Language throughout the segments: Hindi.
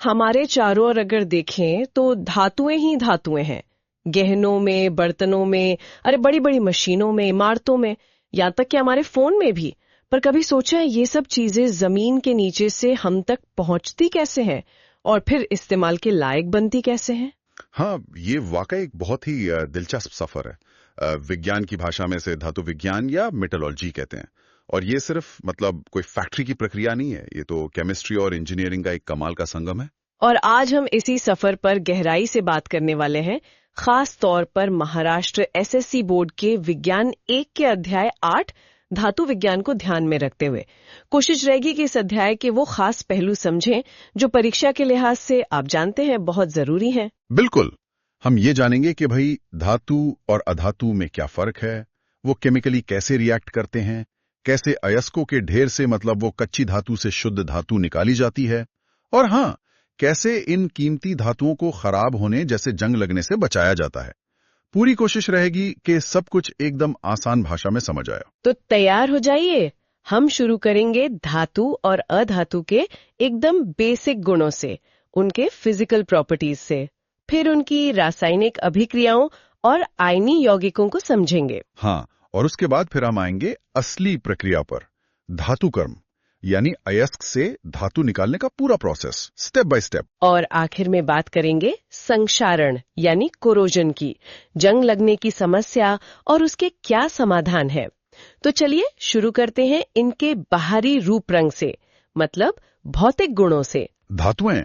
हमारे चारों ओर अगर देखें तो धातुएं ही धातुएं हैं। गहनों में, बर्तनों में, अरे बड़ी बड़ी मशीनों में, इमारतों में, यहाँ तक कि हमारे फोन में भी। पर कभी सोचा है ये सब चीजें जमीन के नीचे से हम तक पहुंचती कैसे हैं और फिर इस्तेमाल के लायक बनती कैसे हैं? हाँ, ये वाकई एक बहुत ही दिलचस्प सफर है। विज्ञान की भाषा में इसे धातु विज्ञान या मेटलॉजी कहते हैं। और ये सिर्फ मतलब कोई फैक्ट्री की प्रक्रिया नहीं है, ये तो केमिस्ट्री और इंजीनियरिंग का एक कमाल का संगम है। और आज हम इसी सफर पर गहराई से बात करने वाले हैं, खास तौर पर महाराष्ट्र एसएससी बोर्ड के विज्ञान 1 के अध्याय 8 धातु विज्ञान को ध्यान में रखते हुए। कोशिश रहेगी कि इस अध्याय के वो खास पहलू समझें जो परीक्षा के लिहाज से आप जानते हैं बहुत जरूरी हैं। बिल्कुल, हम ये जानेंगे कि भाई धातु और अधातु में क्या फर्क है, वो केमिकली कैसे रिएक्ट करते हैं, कैसे अयस्कों के ढेर से मतलब वो कच्ची धातु से शुद्ध धातु निकाली जाती है, और हाँ, कैसे इन कीमती धातुओं को खराब होने जैसे जंग लगने से बचाया जाता है। पूरी कोशिश रहेगी कि सब कुछ एकदम आसान भाषा में समझ आया। तो तैयार हो जाइए, हम शुरू करेंगे धातु और अधातु के एकदम बेसिक गुणों से, उनके फिजिकल प्रॉपर्टीज से, फिर उनकी रासायनिक अभिक्रियाओं और आयनी यौगिकों को समझेंगे। हाँ, और उसके बाद फिर हम आएंगे असली प्रक्रिया पर, धातु कर्म, यानी अयस्क से धातु निकालने का पूरा प्रोसेस, स्टेप बाय स्टेप। और आखिर में बात करेंगे संक्षारण यानी कोरोजन की, जंग लगने की समस्या और उसके क्या समाधान है। तो चलिए शुरू करते हैं इनके बाहरी रूप रंग से, मतलब भौतिक गुणों से। धातुएं,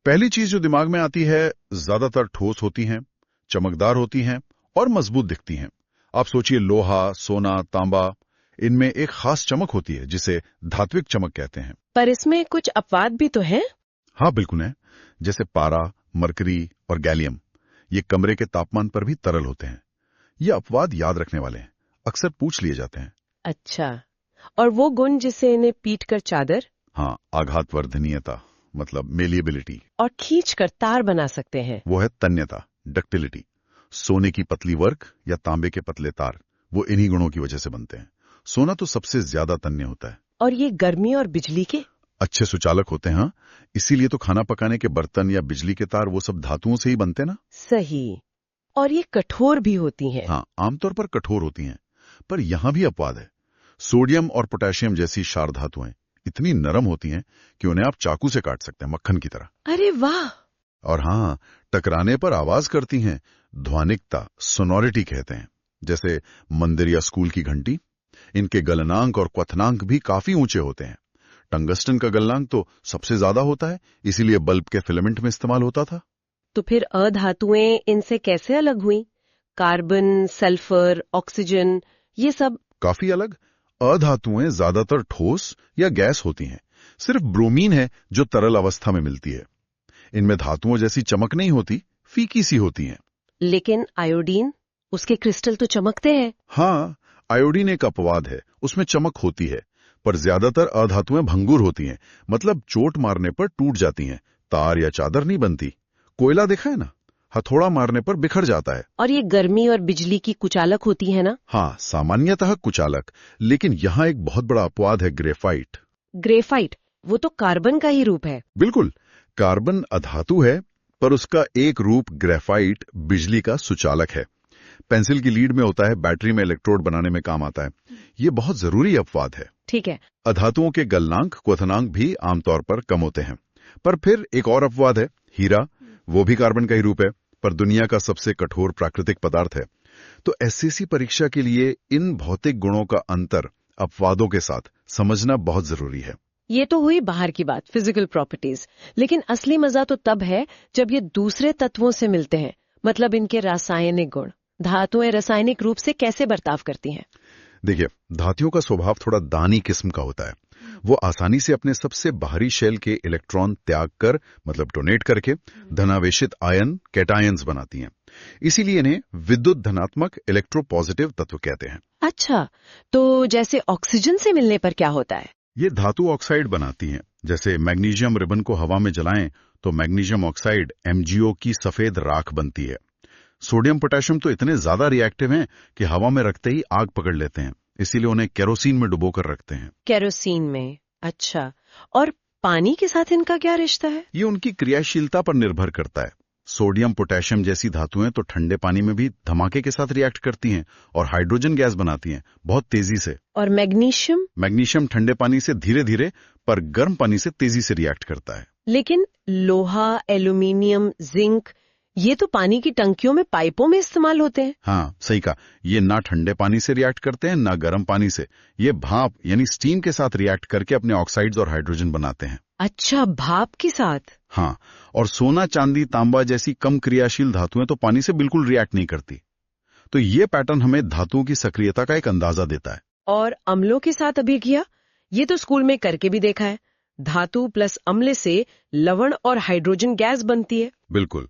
पहली चीज जो दिमाग में आती है, ज्यादातर ठोस होती हैं, चमकदार होती हैं और मजबूत दिखती हैं। आप सोचिए लोहा, सोना, तांबा, इनमें एक खास चमक होती है जिसे धात्विक चमक कहते हैं। पर इसमें कुछ अपवाद भी तो हैं। हाँ बिल्कुल है, जैसे पारा, मरकरी और गैलियम, ये कमरे के तापमान पर भी तरल होते हैं। ये अपवाद याद रखने वाले हैं, अक्सर पूछ लिए जाते हैं। अच्छा, और वो गुण जिसे इन्हें पीट कर चादर, हाँ, आघात वर्धनीयता मतलब मेलिएबिलिटी, और खींच कर तार बना सकते हैं, वो है तन्यता, डक्टिलिटी। सोने की पतली वर्क या तांबे के पतले तार, वो इन्हीं गुणों की वजह से बनते हैं। सोना तो सबसे ज्यादा तन्य होता है। और ये गर्मी और बिजली के अच्छे सुचालक होते हैं। हाँ, इसीलिए तो खाना पकाने के बर्तन या बिजली के तार वो सब धातुओं से ही बनते ना। सही, और ये कठोर भी होती हैं। हाँ, आमतौर पर कठोर होती हैं, पर यहां भी अपवाद है। सोडियम और पोटेशियम जैसी क्षार धातुएं इतनी नरम होती हैं कि उन्हें आप चाकू से काट सकते हैं, मक्खन की तरह। अरे वाह! और हाँ, टकराने पर आवाज करती हैं, ध्वनिकता, सोनोरिटी कहते हैं, जैसे मंदिर या स्कूल की घंटी। इनके गलनांक और क्वथनांक भी काफी ऊंचे होते हैं। टंगस्टन का गलनांक तो सबसे ज्यादा होता है, इसीलिए बल्ब के फिलामेंट में इस्तेमाल होता था। तो फिर अधातुएं इनसे कैसे अलग हुई? कार्बन, सल्फर, ऑक्सीजन, ये सब काफी अलग। अधातुएं ज्यादातर ठोस या गैस होती हैं, सिर्फ ब्रोमीन है जो तरल अवस्था में मिलती है। इनमें धातुओं जैसी चमक नहीं होती, फीकी सी होती हैं। लेकिन आयोडीन, उसके क्रिस्टल तो चमकते हैं। हाँ, आयोडीन एक अपवाद है, उसमें चमक होती है, पर ज्यादातर अधातुएं भंगुर होती हैं, मतलब चोट मारने पर टूट जाती हैं, तार या चादर नहीं बनती। कोयला देखा है ना, हथौड़ा मारने पर बिखर जाता है। और ये गर्मी और बिजली की कुचालक होती है ना? हाँ, सामान्यतः कुचालक, लेकिन यहाँ एक बहुत बड़ा अपवाद है, ग्रेफाइट। ग्रेफाइट, वो तो कार्बन का ही रूप है। बिल्कुल, कार्बन अधातु है, पर उसका एक रूप ग्रेफाइट बिजली का सुचालक है। पेंसिल की लीड में होता है, बैटरी में इलेक्ट्रोड बनाने में काम आता है। ये बहुत जरूरी अपवाद है। ठीक है। अधातुओं के गलनांक, क्वथनांक भी आमतौर पर कम होते हैं। पर फिर एक और अपवाद है, हीरा, वो भी कार्बन का ही रूप है, पर दुनिया का सबसे कठोर प्राकृतिक पदार्थ है। तो एसएससी परीक्षा के लिए इन भौतिक गुणों का अंतर अपवादों के साथ समझना बहुत जरूरी है। ये तो हुई बाहर की बात, फिजिकल प्रॉपर्टीज। लेकिन असली मजा तो तब है जब ये दूसरे तत्वों से मिलते हैं, मतलब इनके रासायनिक गुण। धातुएं रासायनिक रूप से कैसे बर्ताव करती हैं? देखिए, धातुओं का स्वभाव थोड़ा दानी किस्म का होता है। वो आसानी से अपने सबसे बाहरी शेल के इलेक्ट्रॉन त्याग कर, मतलब डोनेट करके, धनावेशित आयन, कैटायंस बनाती हैं। इसीलिए इन्हें विद्युत धनात्मक इलेक्ट्रोपॉजिटिव तत्व कहते हैं। अच्छा, तो जैसे ऑक्सीजन से मिलने पर क्या होता है? ये धातु ऑक्साइड बनाती हैं। जैसे मैग्नीशियम रिबन को हवा में जलाएं तो मैग्नीशियम ऑक्साइड MgO की सफेद राख बनती है। सोडियम पोटेशियम तो इतने ज्यादा रिएक्टिव हैं कि हवा में रखते ही आग पकड़ लेते हैं, इसीलिए उन्हें केरोसिन में डुबोकर रखते हैं। केरोसिन में? अच्छा, और पानी के साथ इनका क्या रिश्ता है? ये उनकी क्रियाशीलता पर निर्भर करता है। सोडियम पोटेशियम जैसी धातुएं तो ठंडे पानी में भी धमाके के साथ रिएक्ट करती हैं और हाइड्रोजन गैस बनाती हैं बहुत तेजी से। और मैग्नीशियम? मैग्नीशियम ठंडे पानी से धीरे धीरे पर गर्म पानी से तेजी से रिएक्ट करता है। लेकिन लोहा, एल्यूमिनियम, जिंक ये तो पानी की टंकियों में, पाइपों में इस्तेमाल होते हैं। हाँ, सही कहा। ये ना ठंडे पानी से रिएक्ट करते हैं ना गर्म पानी से। ये भाप यानी स्टीम के साथ रिएक्ट करके अपने ऑक्साइड्स और हाइड्रोजन बनाते हैं। अच्छा, भाप के साथ? हाँ, और सोना, चांदी, तांबा जैसी कम क्रियाशील धातुएं तो पानी से बिल्कुल रिएक्ट नहीं करती। तो ये पैटर्न हमें धातुओं की सक्रियता का एक अंदाजा देता है। और अम्लों के साथ अभिक्रिया, ये तो स्कूल में करके भी देखा है। धातु प्लस अम्ल से लवण और हाइड्रोजन गैस बनती है। बिल्कुल।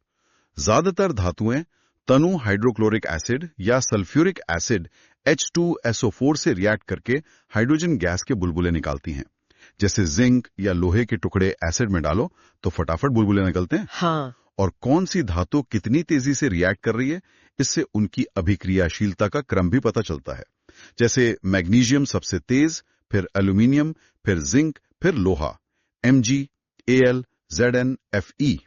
ज्यादातर धातुएं तनु हाइड्रोक्लोरिक एसिड या सल्फ्यूरिक एसिड H2SO4 से रिएक्ट करके हाइड्रोजन गैस के बुलबुले निकालती हैं। जैसे जिंक या लोहे के टुकड़े एसिड में डालो तो फटाफट बुलबुले निकलते हैं। हाँ। और कौन सी धातु कितनी तेजी से रिएक्ट कर रही है, इससे उनकी अभिक्रियाशीलता का क्रम भी पता चलता है। जैसे मैग्नीशियम सबसे तेज, फिर एल्यूमिनियम, फिर जिंक, फिर लोहा, Mg, Al, Zn, Fe।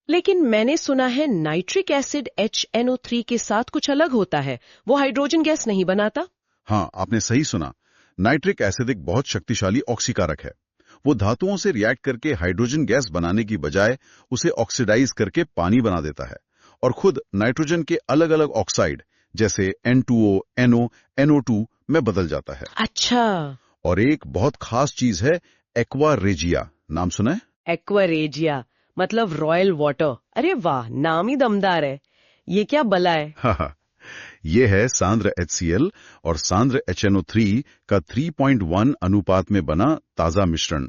लेकिन मैंने सुना है नाइट्रिक एसिड HNO3 के साथ कुछ अलग होता है, वो हाइड्रोजन गैस नहीं बनाता। हाँ, आपने सही सुना। नाइट्रिक एसिड एक बहुत शक्तिशाली ऑक्सीकारक है। वो धातुओं से रिएक्ट करके हाइड्रोजन गैस बनाने की बजाय उसे ऑक्सीडाइज करके पानी बना देता है और खुद नाइट्रोजन के अलग अलग ऑक्साइड जैसे N2O, NO, NO2 में बदल जाता है। अच्छा। और एक बहुत खास चीज है एक्वा रेजिया, नाम सुना है? एक्वा रेजिया मतलब रॉयल वाटर। अरे वाह, नाम ही दमदार है। ये क्या बला है? हाँ, ये है सांद्र HCl और सांद्र HNO3 का 3.1 अनुपात में बना ताजा मिश्रण।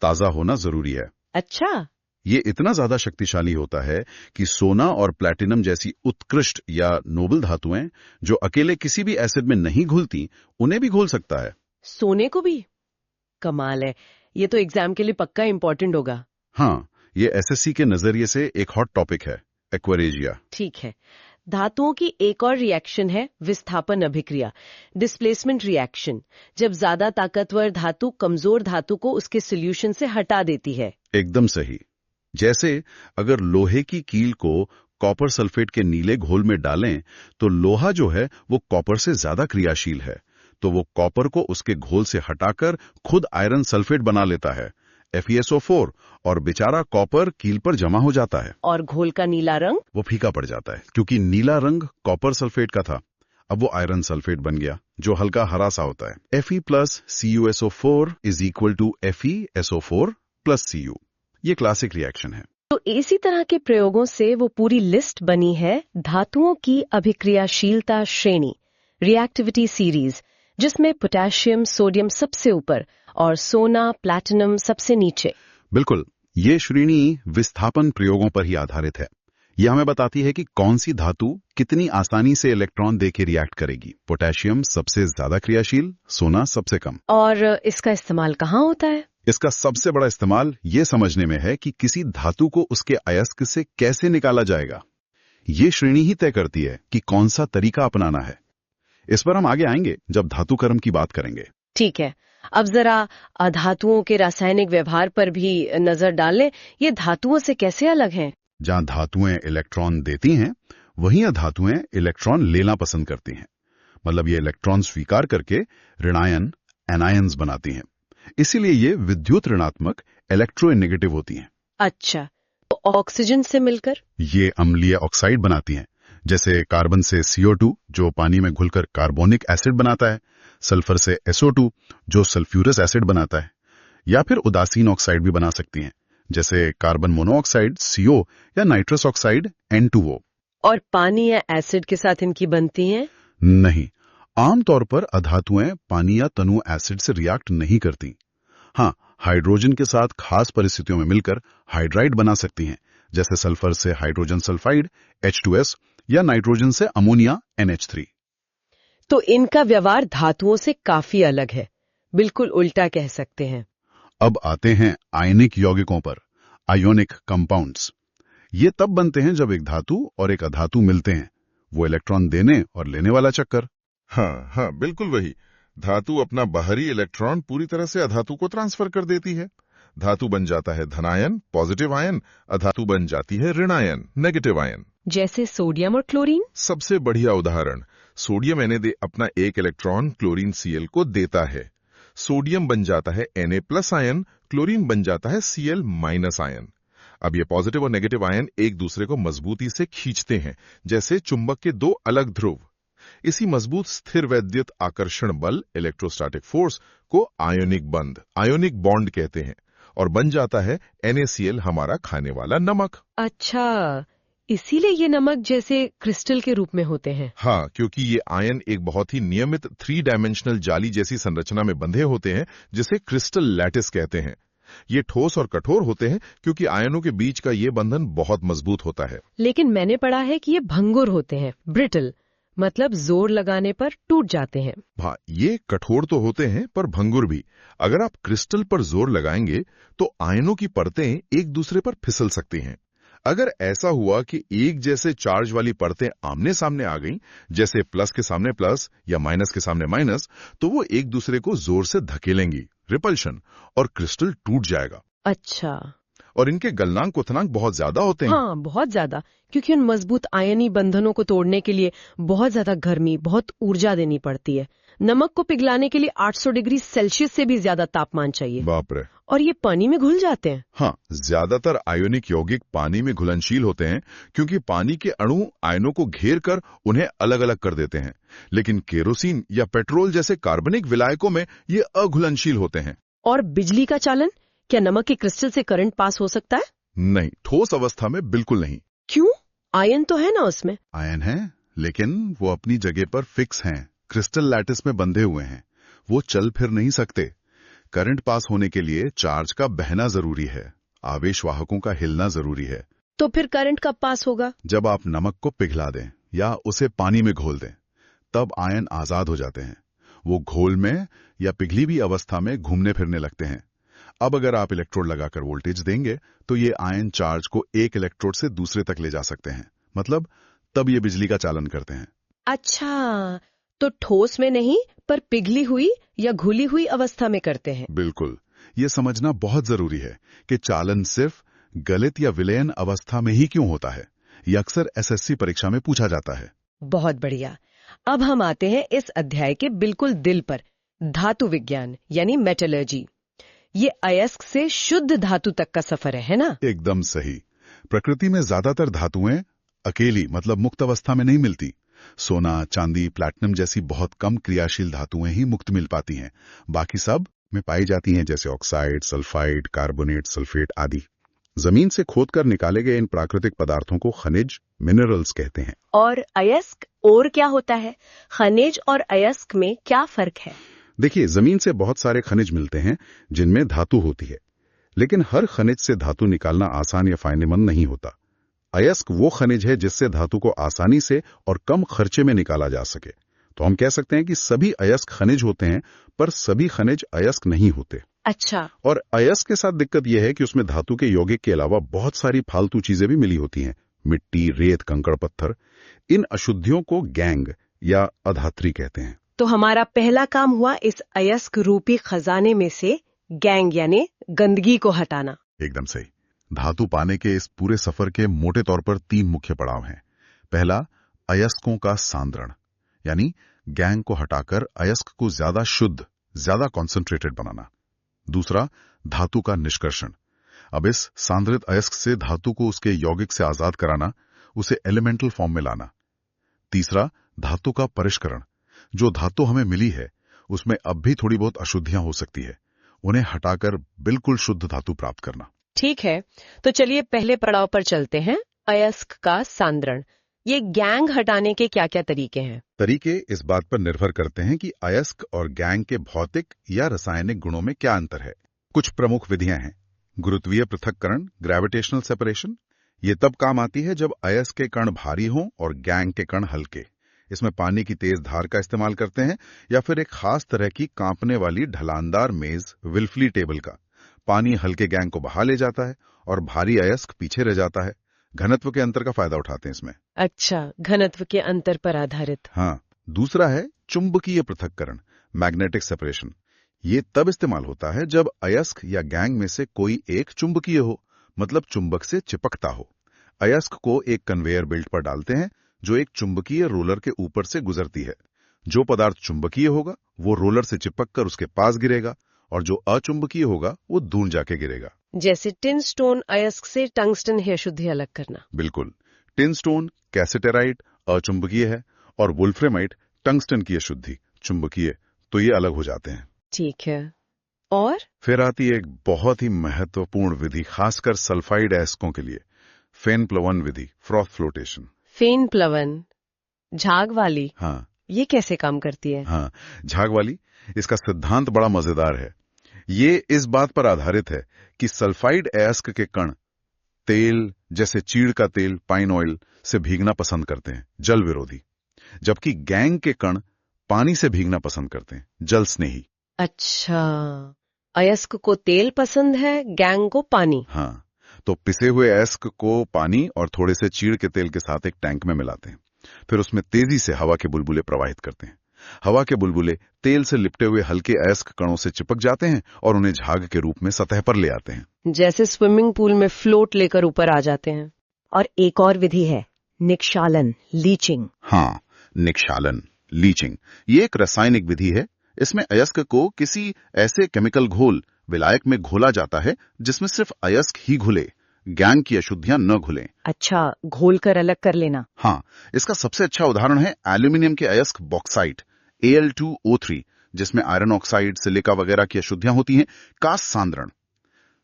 ताजा होना जरूरी है। अच्छा। ये इतना ज्यादा शक्तिशाली होता है कि सोना और प्लैटिनम जैसी उत्कृष्ट या नोबल धातुएं जो अकेले किसी भी एसिड में नहीं घुलती, उन्हें भी घोल सकता है। सोने को भी? कमाल है। ये तो एग्जाम के लिए पक्का इंपॉर्टेंट होगा। हाँ, ये SSC के नजरिए से एक हॉट टॉपिक है, एक्वारेजिया। ठीक है। धातुओं की एक और रिएक्शन है विस्थापन अभिक्रिया, डिस्प्लेसमेंट रिएक्शन, जब ज्यादा ताकतवर धातु कमजोर धातु को उसके सॉल्यूशन से हटा देती है। एकदम सही। जैसे अगर लोहे की कील को कॉपर सल्फेट के नीले घोल में डालें तो लोहा जो है वो कॉपर से ज्यादा क्रियाशील है, तो वो कॉपर को उसके घोल से हटाकर खुद आयरन सल्फेट बना लेता है, FeSO4, और बेचारा कॉपर कील पर जमा हो जाता है। और घोल का नीला रंग? वो फीका पड़ जाता है क्योंकि नीला रंग कॉपर सल्फेट का था, अब वो आयरन सल्फेट बन गया जो हल्का हरा सा होता है। Fe plus CuSO4 is equal to FeSO4 plus Cu। ये क्लासिक रिएक्शन है। तो इसी तरह के प्रयोगों से वो पूरी लिस्ट बनी है धातुओं की अभिक्रियाशीलता श्रेणी, रिएक्टिविटी सीरीज, जिसमें पोटेशियम, सोडियम सबसे ऊपर और सोना, प्लैटिनम सबसे नीचे। बिल्कुल, ये श्रेणी विस्थापन प्रयोगों पर ही आधारित है। यह हमें बताती है कि कौन सी धातु कितनी आसानी से इलेक्ट्रॉन देके रिएक्ट करेगी। पोटेशियम सबसे ज्यादा क्रियाशील, सोना सबसे कम। और इसका इस्तेमाल कहाँ होता है? इसका सबसे बड़ा इस्तेमाल ये समझने में है कि किसी धातु को उसके अयस्क से कैसे निकाला जाएगा। ये श्रेणी ही तय करती है कि कौन सा तरीका अपनाना है। इस पर हम आगे आएंगे जब धातु कर्म की बात करेंगे। ठीक है, अब जरा अधातुओं के रासायनिक व्यवहार पर भी नजर डालें। ये धातुओं से कैसे अलग हैं? जहां धातुएं इलेक्ट्रॉन देती हैं, वहीं अधातुएं इलेक्ट्रॉन लेना पसंद करती हैं। मतलब ये इलेक्ट्रॉन स्वीकार करके ऋणायन, एनायंस बनाती हैं। इसीलिए ये विद्युत ऋणात्मक, इलेक्ट्रोनेगेटिव होती हैं। अच्छा, तो ऑक्सीजन से मिलकर ये अम्लीय ऑक्साइड बनाती हैं, जैसे कार्बन से CO2 जो पानी में घुलकर कार्बोनिक एसिड बनाता है, सल्फर से SO2 जो सल्फ्यूरस एसिड बनाता है, या फिर उदासीन ऑक्साइड भी बना सकती हैं, जैसे कार्बन मोनोऑक्साइड CO या नाइट्रस ऑक्साइड N2O। और पानी या एसिड के साथ इनकी बनती हैं? नहीं, आमतौर पर अधातुएं पानी या तनु एसिड से रिएक्ट नहीं करती। हाँ, हाइड्रोजन के साथ खास परिस्थितियों में मिलकर हाइड्राइड बना सकती हैं, जैसे सल्फर से हाइड्रोजन सल्फाइड H2S या नाइट्रोजन से अमोनिया NH3। तो इनका व्यवहार धातुओं से काफी अलग है, बिल्कुल उल्टा कह सकते हैं। अब आते हैं आयनिक यौगिकों पर, आयोनिक कंपाउंड्स। ये तब बनते हैं जब एक धातु और एक अधातु मिलते हैं, वो इलेक्ट्रॉन देने और लेने वाला चक्कर। हाँ, बिल्कुल वही। धातु अपना बाहरी इलेक्ट्रॉन पूरी तरह से अधातु को ट्रांसफर कर देती है। धातु बन जाता है धनायन पॉजिटिव आयन, अधातु बन जाती है ऋणायन नेगेटिव आयन। जैसे सोडियम और क्लोरीन। सबसे बढ़िया उदाहरण, सोडियम Na अपना एक इलेक्ट्रॉन क्लोरीन Cl को देता है। सोडियम बन जाता है Na+ आयन, क्लोरीन बन जाता है Cl- आयन। अब ये पॉजिटिव और नेगेटिव आयन एक दूसरे को मजबूती से खींचते हैं, जैसे चुंबक के दो अलग ध्रुव। इसी मजबूत स्थिर वैद्युत आकर्षण बल इलेक्ट्रोस्टैटिक फोर्स को आयोनिक बॉन्ड कहते हैं, और बन जाता है NaCl, हमारा खाने वाला नमक। अच्छा, इसीलिए ये नमक जैसे क्रिस्टल के रूप में होते हैं। हाँ, क्योंकि ये आयन एक बहुत ही नियमित 3 डायमेंशनल जाली जैसी संरचना में बंधे होते हैं, जिसे क्रिस्टल लैटिस कहते हैं। ये ठोस और कठोर होते हैं क्योंकि आयनों के बीच का ये बंधन बहुत मजबूत होता है। लेकिन मैंने पढ़ा है कि ये भंगुर होते हैं, ब्रिटल, मतलब जोर लगाने पर टूट जाते हैं। हाँ, ये कठोर तो होते हैं पर भंगुर भी। अगर आप क्रिस्टल पर जोर लगाएंगे तो आयनों की परतें एक दूसरे पर फिसल सकती हैं। अगर ऐसा हुआ कि एक जैसे चार्ज वाली परतें आमने सामने आ गईं, जैसे प्लस के सामने प्लस या माइनस के सामने माइनस, तो वो एक दूसरे को जोर से धकेलेंगी, रिपल्शन, और क्रिस्टल टूट जाएगा। अच्छा। और इनके गलनांक क्वथनांक बहुत ज्यादा होते हैं। हाँ, बहुत ज्यादा, क्योंकि उन मजबूत आयनी बंधनों को तोड़ने के लिए बहुत ज्यादा गर्मी, बहुत ऊर्जा देनी पड़ती है। नमक को पिघलाने के लिए 800 डिग्री सेल्सियस से भी ज्यादा तापमान चाहिए। बाप रे। और ये पानी में घुल जाते हैं। हाँ, ज्यादातर आयोनिक यौगिक पानी में घुलनशील होते हैं, क्योंकि पानी के अणु आयनों को घेर कर उन्हें अलग अलग कर देते हैं। लेकिन केरोसिन या पेट्रोल जैसे कार्बनिक विलायकों में ये अघुलनशील होते हैं। और बिजली का चालन, क्या नमक के क्रिस्टल से करंट पास हो सकता है? नहीं, ठोस अवस्था में बिल्कुल नहीं। क्यों? आयन तो है ना उसमें। आयन है, लेकिन वो अपनी जगह पर फिक्स हैं, क्रिस्टल लैटिस में बंधे हुए हैं। वो चल फिर नहीं सकते। करंट पास होने के लिए चार्ज का बहना जरूरी है, आवेश वाहकों का हिलना जरूरी है। तो फिर करंट कब पास होगा? जब आप नमक को पिघला दें या उसे पानी में घोल दें, तब आयन आजाद हो जाते हैं। वो घोल में या पिघली हुई अवस्था में घूमने फिरने लगते हैं। अब अगर आप इलेक्ट्रोड लगाकर वोल्टेज देंगे तो ये आयन चार्ज को एक इलेक्ट्रोड से दूसरे तक ले जा सकते हैं, मतलब तब ये बिजली का चालन करते हैं। अच्छा, तो ठोस में नहीं पर पिघली हुई या घुली हुई अवस्था में करते हैं। बिल्कुल, ये समझना बहुत जरूरी है कि चालन सिर्फ गलित या विलयन अवस्था में ही क्यों होता है। ये अक्सर SSC परीक्षा में पूछा जाता है। बहुत बढ़िया। अब हम आते हैं इस अध्याय के बिल्कुल दिल पर, धातु विज्ञान यानी मेटलर्जी। ये अयस्क से शुद्ध धातु तक का सफर है ना? एकदम सही। प्रकृति में ज्यादातर धातुएं अकेली, मतलब मुक्त अवस्था में नहीं मिलती। सोना, चांदी, प्लैटिनम जैसी बहुत कम क्रियाशील धातुएं ही मुक्त मिल पाती हैं। बाकी सब में पाई जाती हैं, जैसे ऑक्साइड, सल्फाइड, कार्बोनेट, सल्फेट आदि। जमीन से खोदकर निकाले गए इन प्राकृतिक पदार्थों को खनिज, मिनरल्स कहते हैं। और अयस्क और क्या होता है? खनिज और अयस्क में क्या फर्क है? देखिए, जमीन से बहुत सारे खनिज मिलते हैं जिनमें धातु होती है, लेकिन हर खनिज से धातु निकालना आसान या फायदेमंद नहीं होता। अयस्क वो खनिज है जिससे धातु को आसानी से और कम खर्चे में निकाला जा सके। तो हम कह सकते हैं कि सभी अयस्क खनिज होते हैं, पर सभी खनिज अयस्क नहीं होते। अच्छा। और अयस्क के साथ दिक्कत यह है कि उसमें धातु के यौगिक के अलावा बहुत सारी फालतू चीजें भी मिली होती हैं, मिट्टी, रेत, कंकड़, पत्थर। इन अशुद्धियों को गैंग या अधात्री कहते हैं। तो हमारा पहला काम हुआ इस अयस्क रूपी खजाने में से गैंग यानी गंदगी को हटाना। एकदम सही। धातु पाने के इस पूरे सफर के मोटे तौर पर 3 मुख्य पड़ाव हैं। पहला, अयस्कों का सांद्रण, यानी गैंग को हटाकर अयस्क को ज्यादा शुद्ध, ज्यादा कॉन्सेंट्रेटेड बनाना। दूसरा, धातु का निष्कर्षण। अब इस सांद्रित अयस्क से धातु को उसके यौगिक से आजाद कराना, उसे एलिमेंटल फॉर्म में लाना। तीसरा, धातु का परिष्करण। जो धातु हमें मिली है उसमें अब भी थोड़ी बहुत अशुद्धियां हो सकती है, उन्हें हटाकर बिल्कुल शुद्ध धातु प्राप्त करना। ठीक है, तो चलिए पहले पड़ाव पर चलते हैं, अयस्क का सांद्रण। ये गैंग हटाने के क्या क्या तरीके हैं? तरीके इस बात पर निर्भर करते हैं कि अयस्क और गैंग के भौतिक या रासायनिक गुणों में क्या अंतर है। कुछ प्रमुख विधियां हैं। गुरुत्वीय पृथक्करण, ग्रेविटेशनल सेपरेशन। ये तब काम आती है जब अयस्क के कण भारी हों और गैंग के कण हल्के। इसमें पानी की तेज धार का इस्तेमाल करते हैं या फिर एक खास तरह की कांपने वाली ढलानदार मेज, विल्फली टेबल का। पानी हल्के गैंग को बहा ले जाता है और भारी अयस्क पीछे रह जाता है। घनत्व के अंतर का फायदा उठाते हैं इसमें। अच्छा, घनत्व के अंतर पर आधारित। हाँ। दूसरा है चुंबकीय पृथक्करण, मैग्नेटिक सेपरेशन। ये तब इस्तेमाल होता है जब अयस्क या गैंग में से कोई एक चुंबकीय हो, मतलब चुंबक से चिपकता हो। अयस्क को एक कन्वेयर बेल्ट पर डालते हैं जो एक चुंबकीय रोलर के ऊपर से गुजरती है। जो पदार्थ चुंबकीय होगा वो रोलर से चिपककर उसके पास गिरेगा और जो अचुंबकीय होगा वो दूर जाके गिरेगा। जैसे टिन स्टोन अयस्क से टंगस्टन है शुद्धि अलग करना। बिल्कुल। टिन स्टोन कैसेटेराइट अचुंबकीय है और वुल्फ्रेमाइट टंगस्टन की अशुद्धि चुंबकीय, तो ये अलग हो जाते हैं। ठीक है। और फिर आती एक बहुत ही महत्वपूर्ण विधि खासकर सल्फाइड अयस्कों के लिए, फेन प्लवन विधि, फ्रॉथ फ्लोटेशन। फेन प्लवन, झाग वाली। हाँ ये कैसे काम करती है? हाँ, झाग वाली। इसका सिद्धांत बड़ा मजेदार है। ये इस बात पर आधारित है कि सल्फाइड अयस्क के कण तेल जैसे चीड़ का तेल, पाइन ऑयल से भीगना पसंद करते हैं, जल विरोधी, जबकि गैंग के कण पानी से भीगना पसंद करते हैं, जल स्नेही। अच्छा, अयस्क को तेल पसंद है, गैंग को पानी। हाँ, तो पिसे हुए अयस्क को पानी और थोड़े से चीड़ के तेल के साथ एक टैंक में मिलाते हैं, फिर उसमें तेजी से हवा के बुलबुले प्रवाहित करते हैं। हवा के बुलबुले तेल से लिपटे हुए हल्के अयस्क कणों से चिपक जाते हैं और उन्हें झाग के रूप में सतह पर ले आते हैं। जैसे स्विमिंग पूल में फ्लोट लेकर ऊपर आ जाते हैं। और एक और विधि है, निक्षालन, लीचिंग। हाँ, निक्षालन, लीचिंग, ये एक रासायनिक विधि है। इसमें अयस्क को किसी ऐसे केमिकल घोल, विलायक में घोला जाता है जिसमें सिर्फ अयस्क ही घुले, गैंग की अशुद्धियां न घुलें। अच्छा, घोल कर अलग कर लेना। हाँ, इसका सबसे अच्छा उदाहरण है एल्यूमिनियम के अयस्क बॉक्साइट Al2O3, जिसमें आयरन ऑक्साइड, सिलिका वगैरह की अशुद्धियां होती हैं, कास्ट सांद्रण।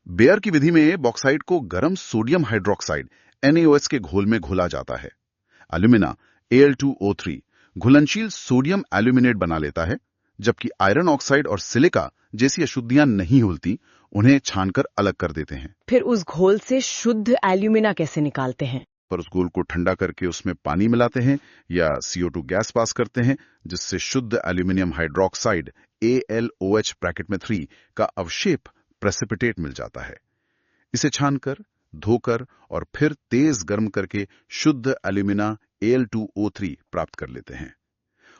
बेयर की विधि में बॉक्साइट को गर्म सोडियम हाइड्रोक्साइड NaOH के घोल में घोला जाता है। एल्यूमिना Al2O3 घुलनशील सोडियम एल्यूमिनेट बना लेता है, जबकि आयरन ऑक्साइड और सिलिका जैसी अशुद्धियां नहीं होती, उन्हें छानकर अलग कर देते हैं। फिर उस घोल से शुद्ध एल्यूमिना कैसे निकालते हैं? पर उस घोल को ठंडा करके उसमें पानी मिलाते हैं या CO2 गैस पास करते हैं, जिससे शुद्ध एल्यूमिनियम हाइड्रोक्साइड AlOH ब्रैकेट में 3 का अवशेप प्रेसिपिटेट मिल जाता है। इसे छानकर, धोकर और फिर तेज गर्म करके शुद्ध एल्यूमिना Al2O3 प्राप्त कर लेते हैं।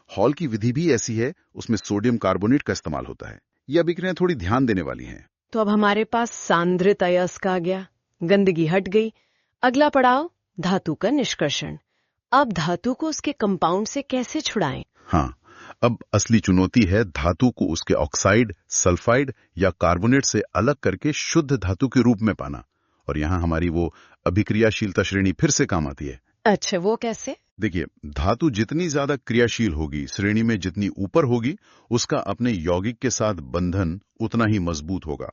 हॉल की विधि भी ऐसी है, उसमें सोडियम कार्बोनेट का इस्तेमाल होता है। ये अभिक्रियाएं थोड़ी ध्यान देने वाली हैं। तो अब हमारे पास सांद्रित अयस्क आ गया, गंदगी हट गई। अगला पड़ाव धातु का निष्कर्षण। अब धातु को उसके कंपाउंड से कैसे छुड़ाएं? हाँ, अब असली चुनौती है धातु को उसके ऑक्साइड, सल्फाइड या कार्बोनेट से अलग करके शुद्ध धातु के रूप में पाना। और यहाँ हमारी वो अभिक्रियाशीलता श्रेणी फिर से काम आती है। अच्छा, वो कैसे? देखिए, धातु जितनी ज्यादा क्रियाशील होगी, श्रेणी में जितनी ऊपर होगी, उसका अपने यौगिक के साथ बंधन उतना ही मजबूत होगा,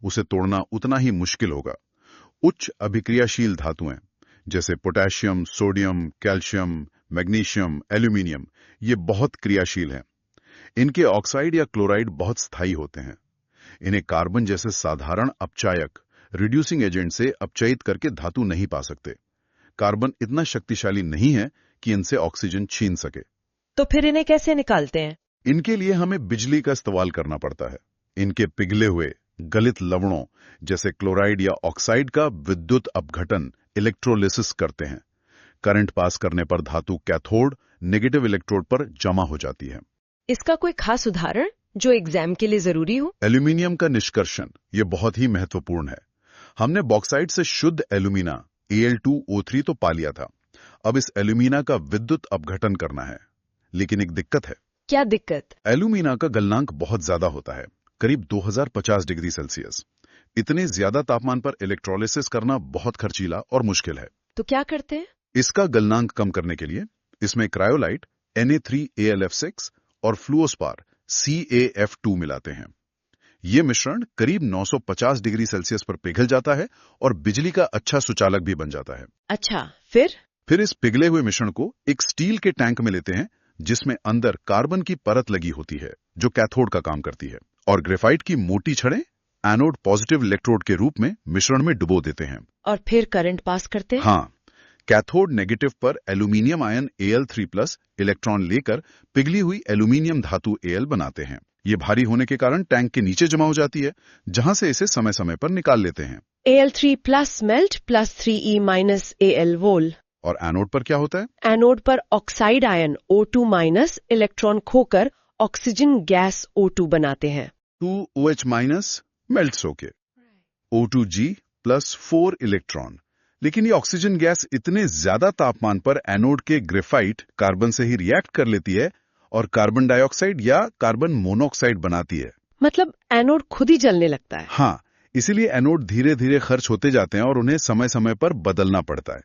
उसे तोड़ना उतना ही मुश्किल होगा। उच्च अभिक्रियाशील धातुएं जैसे potassium, sodium, calcium, magnesium, aluminium, ये बहुत क्रियाशील हैं। इनके ऑक्साइड या क्लोराइड बहुत स्थायी होते हैं। इन्हें कार्बन जैसे साधारण अपचायक, रिड्यूसिंग एजेंट से अपचयित करके धातु नहीं पा सकते। कार्बन इतना शक्तिशाली नहीं है कि इनसे ऑक्सीजन छीन सके। तो फिर इन्हें कैसे निकालते हैं? इनके लिए हमें बिजली का इस्तेमाल करना पड़ता है। इनके पिघले हुए गलित लवणों जैसे क्लोराइड या ऑक्साइड का विद्युत अपघटन, इलेक्ट्रोलिसिस करते हैं। करंट पास करने पर धातु कैथोड नेगेटिव इलेक्ट्रोड पर जमा हो जाती है। इसका कोई खास उदाहरण जो एग्जाम के लिए जरूरी हो? एल्यूमिनियम का निष्कर्षण, यह बहुत ही महत्वपूर्ण है। हमने बॉक्साइट से शुद्ध एल्यूमिना Al2O3 तो पा लिया था। अब इस एल्यूमिना का विद्युत अपघटन करना है, लेकिन एक दिक्कत है। क्या दिक्कत? एल्यूमिना का गलनांक बहुत ज्यादा होता है, करीब 2050 डिग्री सेल्सियस। इतने ज्यादा तापमान पर इलेक्ट्रोलिसिस करना बहुत खर्चीला और मुश्किल है। तो क्या करते हैं? इसका गलनांक कम करने के लिए इसमें क्रायोलाइट Na3AlF6 और फ्लूओस्पार CaF2 मिलाते हैं। ये मिश्रण करीब 950 डिग्री सेल्सियस पर पिघल जाता है और बिजली का अच्छा सुचालक भी बन जाता है। अच्छा, फिर इस पिघले हुए मिश्रण को एक स्टील के टैंक में लेते हैं, जिसमें अंदर कार्बन की परत लगी होती है जो कैथोड का काम करती है, और ग्रेफाइट की मोटी छड़ें एनोड पॉजिटिव इलेक्ट्रोड के रूप में मिश्रण में डुबो देते हैं। और फिर करंट पास करते हैं? हाँ, कैथोड नेगेटिव पर एल्यूमिनियम आयन Al3+ इलेक्ट्रॉन लेकर पिघली हुई एल्यूमिनियम धातु Al बनाते हैं। ये भारी होने के कारण टैंक के नीचे जमा हो जाती है, जहां से इसे समय समय पर निकाल लेते हैं। Al3+ melt plus 3E- Al वोल। और एनोड पर क्या होता है? एनोड पर ऑक्साइड आयन O2- इलेक्ट्रॉन खोकर ऑक्सीजन गैस O2 बनाते हैं। 2OH- मेल्ट्स होके, O2G प्लस 4 इलेक्ट्रॉन। लेकिन ये ऑक्सीजन गैस इतने ज्यादा तापमान पर एनोड के ग्रेफाइट कार्बन से ही रिएक्ट कर लेती है और कार्बन डाइऑक्साइड या कार्बन मोनोऑक्साइड बनाती है। मतलब एनोड खुद ही जलने लगता है। हाँ, इसीलिए एनोड धीरे धीरे खर्च होते जाते हैं और उन्हें समय समय पर बदलना पड़ता है।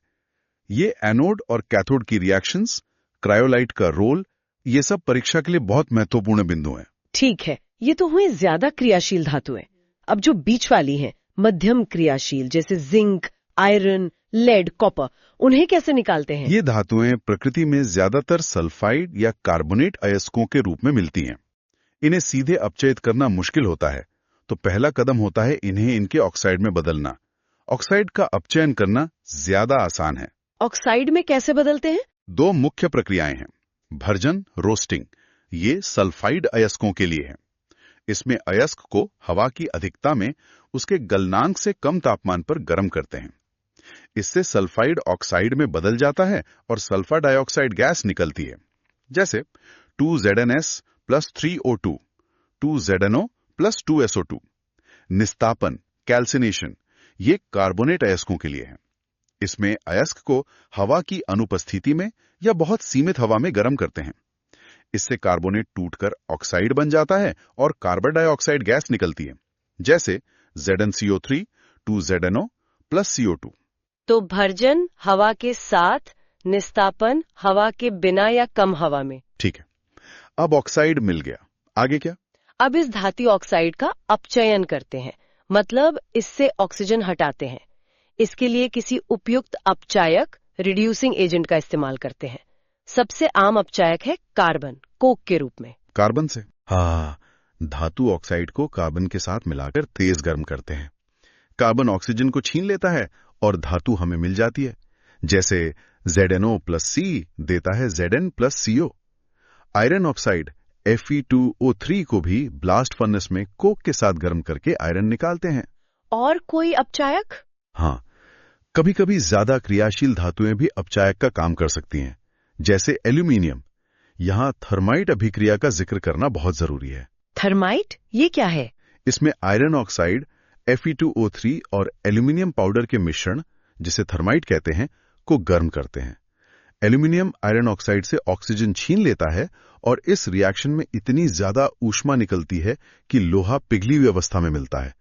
ये एनोड और कैथोड की रिएक्शंस, क्रायोलाइट का रोल, ये सब परीक्षा के लिए बहुत महत्वपूर्ण बिंदु हैं। ठीक है, ये तो हुए ज्यादा क्रियाशील धातुएं। अब जो बीच वाली हैं, मध्यम क्रियाशील, जैसे जिंक, आयरन, लेड, कॉपर, उन्हें कैसे निकालते हैं? ये धातुएं प्रकृति में ज्यादातर सल्फाइड या कार्बोनेट अयस्कों के रूप में मिलती हैं। इन्हें सीधे अपचयित करना मुश्किल होता है, तो पहला कदम होता है इन्हें इनके ऑक्साइड में बदलना। ऑक्साइड का अपचयन करना ज्यादा आसान है। ऑक्साइड में कैसे बदलते हैं? 2 मुख्य प्रक्रियाएं हैं। भर्जन, रोस्टिंग, ये सल्फाइड अयस्कों के लिए है। इसमें अयस्क को हवा की अधिकता में उसके गलनांक से कम तापमान पर गर्म करते हैं। इससे सल्फाइड ऑक्साइड में बदल जाता है और सल्फर डाइऑक्साइड गैस निकलती है, जैसे 2ZnS plus 3O2, 2ZnO plus 2SO2। निस्तापन, कैल्सिनेशन, ये कार्बोनेट अयस्कों के लिए है। इसमें अयस्क को हवा की अनुपस्थिति में या बहुत सीमित हवा में गर्म करते हैं। इससे कार्बोनेट टूटकर ऑक्साइड बन जाता है और कार्बन डाइऑक्साइड गैस निकलती है, जैसे ZnCO3, 2ZnO प्लस CO2। तो भर्जन हवा के साथ, निस्तापन हवा के बिना या कम हवा में। ठीक है, अब ऑक्साइड मिल गया, आगे क्या? अब इस धातु ऑक्साइड का अपचयन करते हैं, मतलब इससे ऑक्सीजन हटाते हैं। इसके लिए किसी उपयुक्त अपचायक, रिड्यूसिंग एजेंट का इस्तेमाल करते हैं। सबसे आम अपचायक है कार्बन, कोक के रूप में। कार्बन से? हाँ, धातु ऑक्साइड को कार्बन के साथ मिलाकर तेज गर्म करते हैं। कार्बन ऑक्सीजन को छीन लेता है और धातु हमें मिल जाती है, जैसे ZnO प्लस C देता है Zn plus CO। Iron oxide Fe2O3 को भी ब्लास्ट फर्नेस में कोक के साथ गर्म करके आयरन निकालते हैं। और कोई अपचायक? हाँ, कभी कभी ज्यादा क्रियाशील धातुएं भी अपचायक का काम कर सकती हैं, जैसे एल्यूमिनियम। यहां थर्माइट अभिक्रिया का जिक्र करना बहुत जरूरी है। थर्माइट, ये क्या है? इसमें आयरन ऑक्साइड, Fe2O3 और एल्यूमिनियम पाउडर के मिश्रण, जिसे थर्माइट कहते हैं, को गर्म करते हैं। एल्यूमिनियम आयरन ऑक्साइड से ऑक्सीजन छीन लेता है और इस रिएक्शन में इतनी ज्यादा ऊष्मा निकलती है कि लोहा पिघली हुई अवस्था में मिलता है।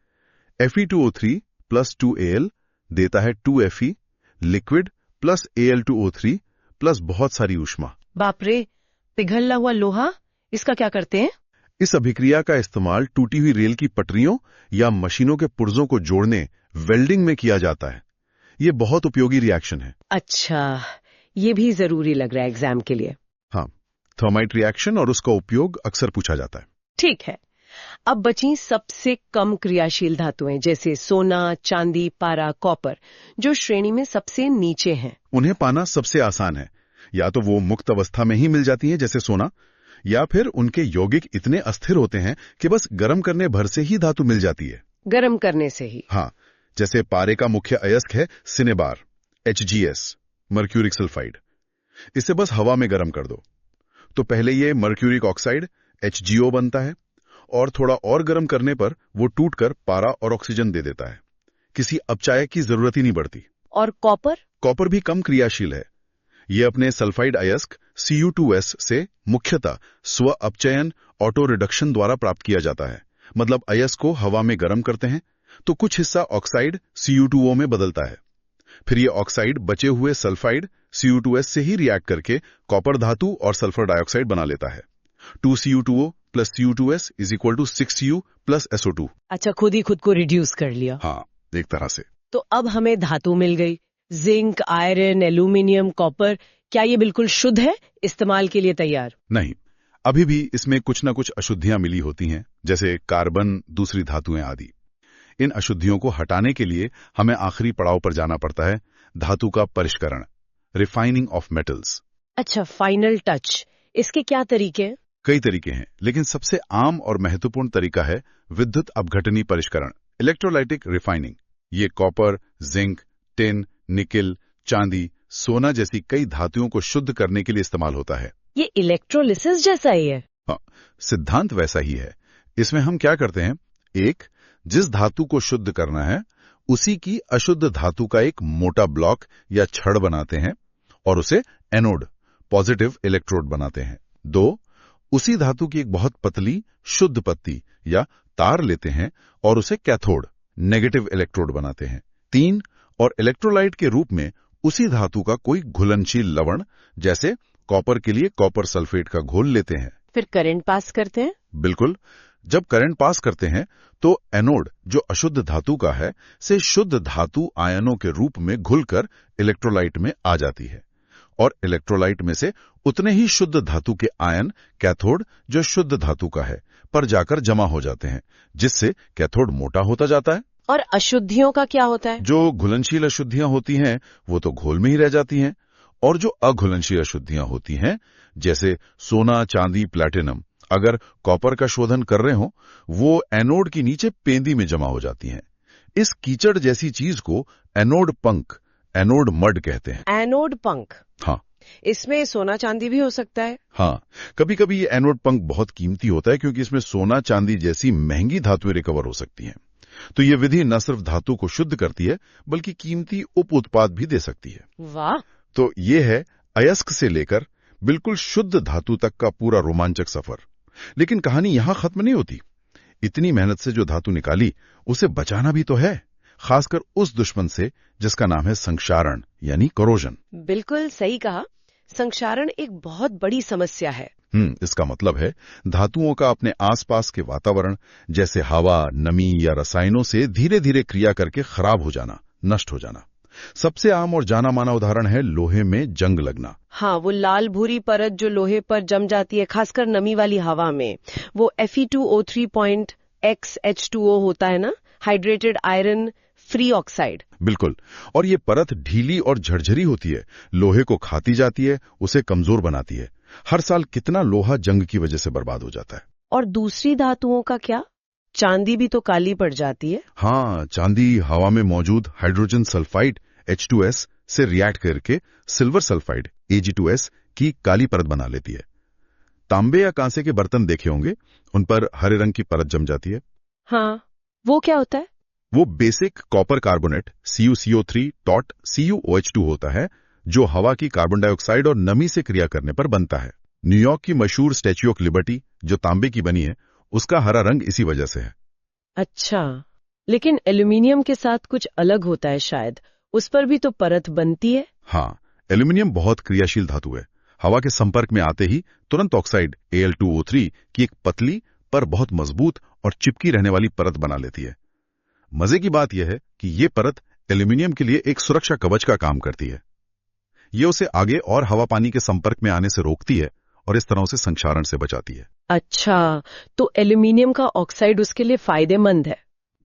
Fe2O3 प्लस 2Al देता है 2Fe, liquid plus Al2O3 plus बहुत सारी ऊष्मा। बाप रे, पिघला हुआ लोहा, इसका क्या करते हैं? इस अभिक्रिया का इस्तेमाल टूटी हुई रेल की पटरियों या मशीनों के पुर्जों को जोड़ने, वेल्डिंग में किया जाता है। ये बहुत उपयोगी रिएक्शन है। अच्छा, ये भी जरूरी लग रहा है एग्जाम के लिए। हाँ, थर्माइट रिएक्शन और उसका उपयोग अक्सर पूछा जाता है। ठीक है, अब बची सबसे कम क्रियाशील धातुएं, जैसे सोना, चांदी, पारा, कॉपर, जो श्रेणी में सबसे नीचे हैं। उन्हें पाना सबसे आसान है। या तो वो मुक्त अवस्था में ही मिल जाती हैं, जैसे सोना, या फिर उनके यौगिक इतने अस्थिर होते हैं कि बस गर्म करने भर से ही धातु मिल जाती है। गर्म करने से ही? हाँ, जैसे पारे का मुख्य अयस्क है सिनेबार, HGS, मर्क्यूरिक सल्फाइड। इसे बस हवा में गर्म कर दो तो पहले ये मर्क्यूरिक ऑक्साइड HgO बनता है और थोड़ा और गर्म करने पर वो टूटकर पारा और ऑक्सीजन दे देता है। किसी अपचायक की जरूरत ही नहीं पड़ती। और कॉपर? कॉपर भी कम क्रियाशील है। ये अपने सल्फाइड अयस्क Cu2S से मुख्यतः स्व अपचयन, ऑटो रिडक्शन द्वारा प्राप्त किया जाता है। मतलब अयस्क को हवा में गर्म करते हैं तो कुछ हिस्सा ऑक्साइड Cu2O में बदलता है। फिर ये ऑक्साइड बचे हुए सल्फाइड Cu2S से ही रिएक्ट करके कॉपर धातु और सल्फर डाइऑक्साइड बना लेता है। 2Cu2O plus Cu2S is equal to 6U plus SO2। अच्छा, खुद ही खुद को रिड्यूस कर लिया। हाँ, एक तरह से। तो अब हमें धातु मिल गई, जिंक, आयरन, एल्यूमिनियम, कॉपर। क्या ये बिल्कुल शुद्ध है, इस्तेमाल के लिए तैयार? नहीं, अभी भी इसमें कुछ न कुछ अशुद्धियां मिली होती हैं, जैसे कार्बन, दूसरी धातुएं आदि। इन अशुद्धियों को हटाने के लिए हमें आखिरी पड़ाव पर जाना पड़ता है, धातु का परिष्करण, रिफाइनिंग ऑफ मेटल्स। अच्छा, फाइनल टच। इसके क्या तरीके हैं? कई तरीके हैं, लेकिन सबसे आम और महत्वपूर्ण तरीका है विद्युत अपघटनी परिष्करण, इलेक्ट्रोलाइटिक रिफाइनिंग। ये कॉपर, जिंक, टिन, निकिल, चांदी, सोना जैसी कई धातुओं को शुद्ध करने के लिए इस्तेमाल होता है। ये इलेक्ट्रोलिसिस जैसा ही है? हाँ, सिद्धांत वैसा ही है। इसमें हम क्या करते हैं, एक, जिस धातु को शुद्ध करना है उसी की अशुद्ध धातु का एक मोटा ब्लॉक या छड़ बनाते हैं और उसे एनोड, पॉजिटिव इलेक्ट्रोड बनाते हैं। 2, उसी धातु की एक बहुत पतली शुद्ध पत्ती या तार लेते हैं और उसे कैथोड, नेगेटिव इलेक्ट्रोड बनाते हैं। 3, और इलेक्ट्रोलाइट के रूप में उसी धातु का कोई घुलनशील लवण, जैसे कॉपर के लिए कॉपर सल्फेट का घोल लेते हैं। फिर करंट पास करते हैं? बिल्कुल। जब करंट पास करते हैं तो एनोड, जो अशुद्ध धातु का है, से शुद्ध धातु आयनों के रूप में घुलकर इलेक्ट्रोलाइट में आ जाती है और इलेक्ट्रोलाइट में से उतने ही शुद्ध धातु के आयन कैथोड, जो शुद्ध धातु का है, पर जाकर जमा हो जाते हैं, जिससे कैथोड मोटा होता जाता है। और अशुद्धियों का क्या होता है? जो घुलनशील अशुद्धियां होती हैं वो तो घोल में ही रह जाती हैं, और जो अघुलनशील अशुद्धियां होती हैं, जैसे सोना, चांदी, प्लैटिनम, अगर कॉपर का शोधन कर रहे हो, वो एनोड की नीचे पेंदी में जमा हो जाती हैं। इस कीचड़ जैसी चीज को एनोड पंख, एनोड मड कहते हैं। एनोड पंख? हाँ। इसमें सोना चांदी भी हो सकता है? हाँ, कभी कभी ये एनोड पंख बहुत कीमती होता है क्योंकि इसमें सोना चांदी जैसी महंगी धातुएं रिकवर हो सकती हैं। तो ये विधि न सिर्फ धातु को शुद्ध करती है बल्कि कीमती उप उत्पाद भी दे सकती है। वाह! तो ये है अयस्क से लेकर बिल्कुल शुद्ध धातु तक का पूरा रोमांचक सफर। लेकिन कहानी यहां खत्म नहीं होती। इतनी मेहनत से जो धातु निकाली उसे बचाना भी तो है, खासकर उस दुश्मन से जिसका नाम है संक्षारण यानी कोरोजन। बिल्कुल सही कहा। संक्षारण एक बहुत बड़ी समस्या है। इसका मतलब है धातुओं का अपने आसपास के वातावरण जैसे हवा, नमी या रसायनों से धीरे धीरे क्रिया करके खराब हो जाना, नष्ट हो जाना। सबसे आम और जाना माना उदाहरण है लोहे में जंग लगना। हाँ, वो लाल भूरी परत जो लोहे पर जम जाती है, खासकर नमी वाली हवा में। वो Fe2O3.X होता है ना, हाइड्रेटेड आयरन फ्री ऑक्साइड। बिल्कुल। और ये परत ढीली और झरझरी होती है, लोहे को खाती जाती है, उसे कमजोर बनाती है। हर साल कितना लोहा जंग की वजह से बर्बाद हो जाता है। और दूसरी धातुओं का क्या? चांदी भी तो काली पड़ जाती है। हाँ, चांदी हवा में मौजूद हाइड्रोजन सल्फाइड H2S से रिएक्ट करके सिल्वर सल्फाइड Ag2S की काली परत बना लेती है। तांबे या कांसे के बर्तन देखे होंगे, उन पर हरे रंग की परत जम जाती है। हाँ, वो क्या होता है? वो बेसिक कॉपर कार्बोनेट CuCO3.CuOH2 होता है, जो हवा की कार्बन डाइऑक्साइड और नमी से क्रिया करने पर बनता है। न्यूयॉर्क की मशहूर स्टैच्यू ऑफ लिबर्टी जो तांबे की बनी है, उसका हरा रंग इसी वजह से है। अच्छा, लेकिन एल्यूमिनियम के साथ कुछ अलग होता है शायद, उस पर भी तो परत बनती है। हाँ, एल्यूमिनियम बहुत क्रियाशील धातु है। हवा के संपर्क में आते ही तुरंत ऑक्साइड Al2O3 की एक पतली पर बहुत मजबूत और चिपकी रहने वाली परत बना लेती है। मजे की बात यह है कि ये परत एल्यूमिनियम के लिए एक सुरक्षा कवच का काम करती है। ये उसे आगे और हवा पानी के संपर्क में आने से रोकती है और इस तरह उसे संक्षारण से बचाती है। अच्छा, तो एल्यूमिनियम का ऑक्साइड उसके लिए फायदेमंद है?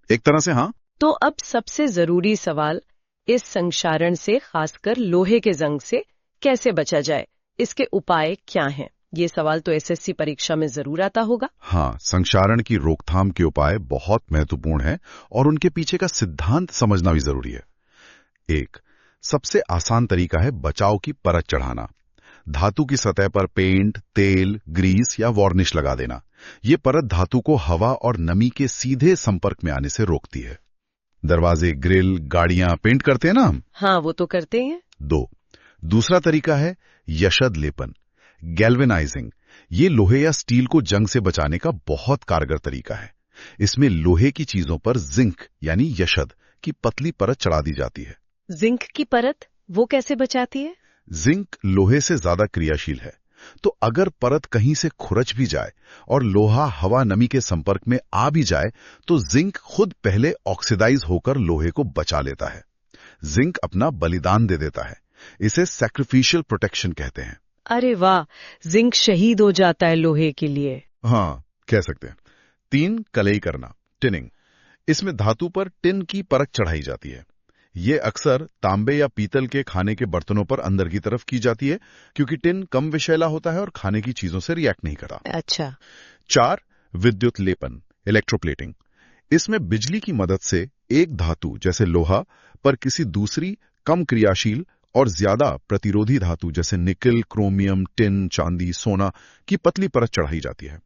एक तरह से हाँ। तो अब सबसे जरूरी सवाल, इस संक्षारण से, खासकर लोहे के जंग से कैसे बचा जाए? इसके उपाय क्या हैं? ये सवाल तो SSC परीक्षा में जरूर आता होगा। हाँ, संक्षारण की रोकथाम के उपाय बहुत महत्वपूर्ण हैं और उनके पीछे का सिद्धांत समझना भी जरूरी है। एक, सबसे आसान तरीका है बचाव की परत चढ़ाना। धातु की सतह पर पेंट, तेल, ग्रीस या वार्निश लगा देना। ये परत धातु को हवा और नमी के सीधे संपर्क में आने से रोकती है। दरवाजे, ग्रिल, गाड़ियां पेंट करते हैं ना हम। हाँ, वो तो करते हैं। 2, दूसरा तरीका है यशद लेपन, गैल्वेनाइजिंग। ये लोहे या स्टील को जंग से बचाने का बहुत कारगर तरीका है। इसमें लोहे की चीजों पर जिंक यानी यशद की पतली परत चढ़ा दी जाती है। जिंक की परत वो कैसे बचाती है? जिंक लोहे से ज्यादा क्रियाशील है, तो अगर परत कहीं से खुरच भी जाए और लोहा हवा नमी के संपर्क में आ भी जाए तो जिंक खुद पहले ऑक्सीडाइज होकर लोहे को बचा लेता है। जिंक अपना बलिदान दे देता है। इसे सैक्रिफिशियल प्रोटेक्शन कहते हैं। अरे वाह, जिंक शहीद हो जाता है लोहे के लिए। हाँ, कह सकते हैं। 3, कलई करना, टिनिंग। इसमें धातु पर टिन की परत चढ़ाई जाती है। ये अक्सर तांबे या पीतल के खाने के बर्तनों पर अंदर की तरफ की जाती है क्योंकि टिन कम विषैला होता है और खाने की चीजों से रिएक्ट नहीं करता। अच्छा। 4, विद्युत लेपन, इलेक्ट्रोप्लेटिंग। इसमें बिजली की मदद से एक धातु जैसे लोहा पर किसी दूसरी कम क्रियाशील और ज्यादा प्रतिरोधी धातु जैसे निकल, क्रोमियम, टिन, चांदी, सोना की पतली परत चढ़ाई जाती है।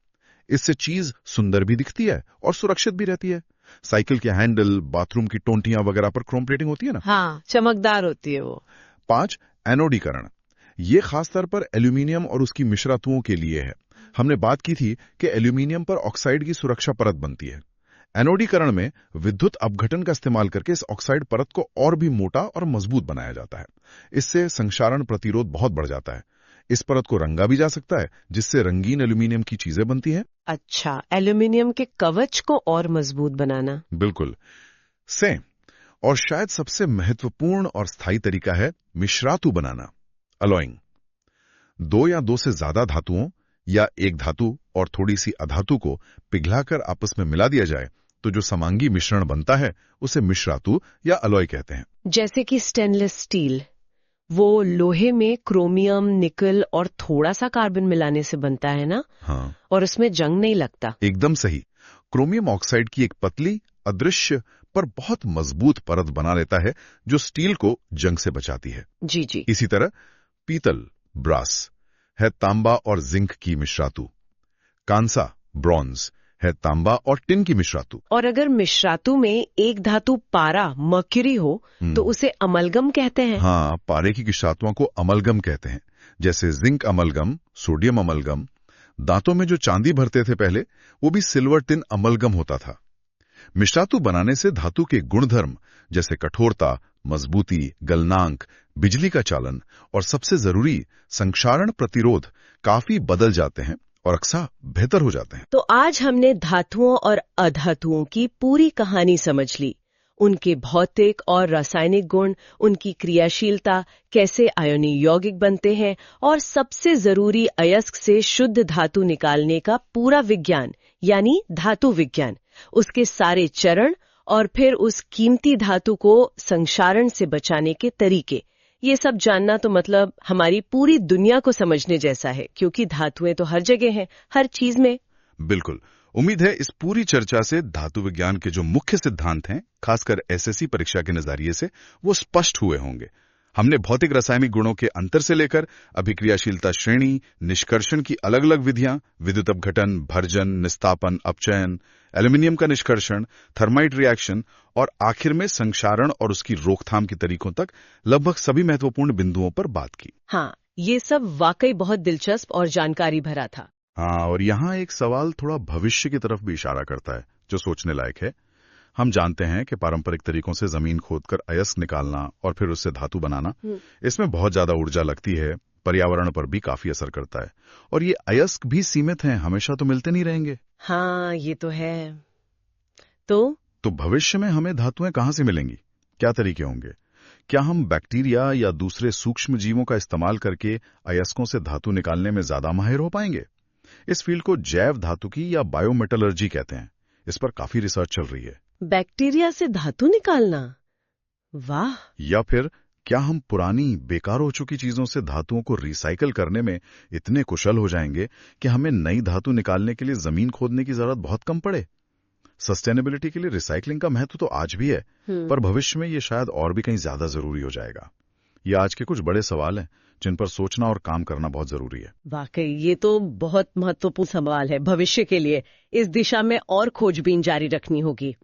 इससे चीज सुंदर भी दिखती है और सुरक्षित भी रहती है। साइकिल के हैंडल, बाथरूम की टोंटियां वगैरह पर क्रोम प्लेटिंग होती है ना। हाँ, चमकदार होती है वो। 5. एनोडीकरण। ये खासतौर पर एल्यूमिनियम और उसकी मिश्रधातुओं के लिए है। हमने बात की थी कि एल्यूमिनियम पर ऑक्साइड की सुरक्षा परत बनती है। एनोडीकरण में विद्युत अपघटन का इस्तेमाल करके इस ऑक्साइड परत को और भी मोटा और मजबूत बनाया जाता है। इससे संक्षारण प्रतिरोध बहुत बढ़ जाता है। इस परत को रंगा भी जा सकता है, जिससे रंगीन एल्यूमिनियम की चीजें बनती हैं। अच्छा, एल्यूमिनियम के कवच को और मजबूत बनाना। बिल्कुल। से और शायद सबसे महत्वपूर्ण और स्थायी तरीका है मिश्रातु बनाना, अलॉइंग। 2 या 2 से ज्यादा धातुओं या एक धातु और थोड़ी सी अधातु को पिघलाकर आपस में मिला दिया जाए तो जो समांगी मिश्रण बनता है उसे मिश्रातु या अलॉय कहते हैं। जैसे कि स्टेनलेस स्टील, वो लोहे में क्रोमियम, निकल और थोड़ा सा कार्बन मिलाने से बनता है ना। हाँ, और उसमें जंग नहीं लगता। एकदम सही। क्रोमियम ऑक्साइड की एक पतली, अदृश्य पर बहुत मजबूत परत बना लेता है जो स्टील को जंग से बचाती है। जी जी। इसी तरह पीतल, ब्रास, है तांबा और जिंक की मिश्रातु। कांसा, ब्रॉन्ज, है तांबा और टिन की मिश्रातु। और अगर मिश्रातु में एक धातु पारा, मर्क्यूरी हो तो उसे अमलगम कहते हैं। हाँ, पारे की मिश्रातुओं को अमलगम कहते हैं, जैसे जिंक अमलगम, सोडियम अमलगम। दांतों में जो चांदी भरते थे पहले, वो भी सिल्वर टिन अमलगम होता था। मिश्रातु बनाने से धातु के गुणधर्म जैसे कठोरता, मजबूती, गलनांक, बिजली का चालन और सबसे जरूरी संक्षारण प्रतिरोध काफी बदल जाते हैं और अक्सर बेहतर हो जाते हैं। तो आज हमने धातुओं और अधातुओं की पूरी कहानी समझ ली। उनके भौतिक और रासायनिक गुण, उनकी क्रियाशीलता, कैसे आयोनीय यौगिक बनते हैं और सबसे जरूरी अयस्क से शुद्ध धातु निकालने का पूरा विज्ञान यानी धातु विज्ञान, उसके सारे चरण और फिर उस कीमती धातु को संक्षारण से बचाने के तरीके। ये सब जानना तो मतलब हमारी पूरी दुनिया को समझने जैसा है, क्योंकि धातुएं तो हर जगह हैं, हर चीज में। बिल्कुल। उम्मीद है इस पूरी चर्चा से धातु विज्ञान के जो मुख्य सिद्धांत हैं, खासकर एसएससी परीक्षा के नजरिए से, वो स्पष्ट हुए होंगे। हमने भौतिक रासायनिक गुणों के अंतर से लेकर अभिक्रियाशीलता श्रेणी, निष्कर्षण की अलग अलग विधियां, विद्युत अपघटन, भर्जन, निस्तापन, अपचयन, एल्यूमिनियम का निष्कर्षण, थर्माइट रिएक्शन और आखिर में संक्षारण और उसकी रोकथाम के तरीकों तक लगभग सभी महत्वपूर्ण बिंदुओं पर बात की। हाँ, ये सब वाकई बहुत दिलचस्प और जानकारी भरा था। हाँ, और यहाँ एक सवाल थोड़ा भविष्य की तरफ भी इशारा करता है, जो सोचने लायक है। हम जानते हैं कि पारंपरिक तरीकों से जमीन खोदकर अयस्क निकालना और फिर उससे धातु बनाना, इसमें बहुत ज्यादा ऊर्जा लगती है, पर्यावरण पर भी काफी असर करता है। और ये अयस्क भी सीमित हैं, हमेशा तो मिलते नहीं रहेंगे। हाँ, ये तो है। तो भविष्य में हमें धातुएं कहाँ से मिलेंगी? क्या तरीके होंगे? क्या हम बैक्टीरिया या दूसरे सूक्ष्म जीवों का इस्तेमाल करके अयस्कों से धातु निकालने में ज्यादा माहिर हो पाएंगे? इस फील्ड को जैव धातुकी या बायोमेटलर्जी कहते हैं। इस पर काफी रिसर्च चल रही है। बैक्टीरिया से धातु निकालना, वाह। या फिर क्या हम पुरानी बेकार हो चुकी चीजों से धातुओं को रिसाइकल करने में इतने कुशल हो जाएंगे कि हमें नई धातु निकालने के लिए जमीन खोदने की जरूरत बहुत कम पड़े? सस्टेनेबिलिटी के लिए रिसाइकलिंग का महत्व तो आज भी है, पर भविष्य में ये शायद और भी कहीं ज्यादा जरूरी हो जाएगा। ये आज के कुछ बड़े सवाल हैं जिन पर सोचना और काम करना बहुत जरूरी है। वाकई ये तो बहुत महत्वपूर्ण सवाल है भविष्य के लिए। इस दिशा में और खोजबीन जारी रखनी होगी।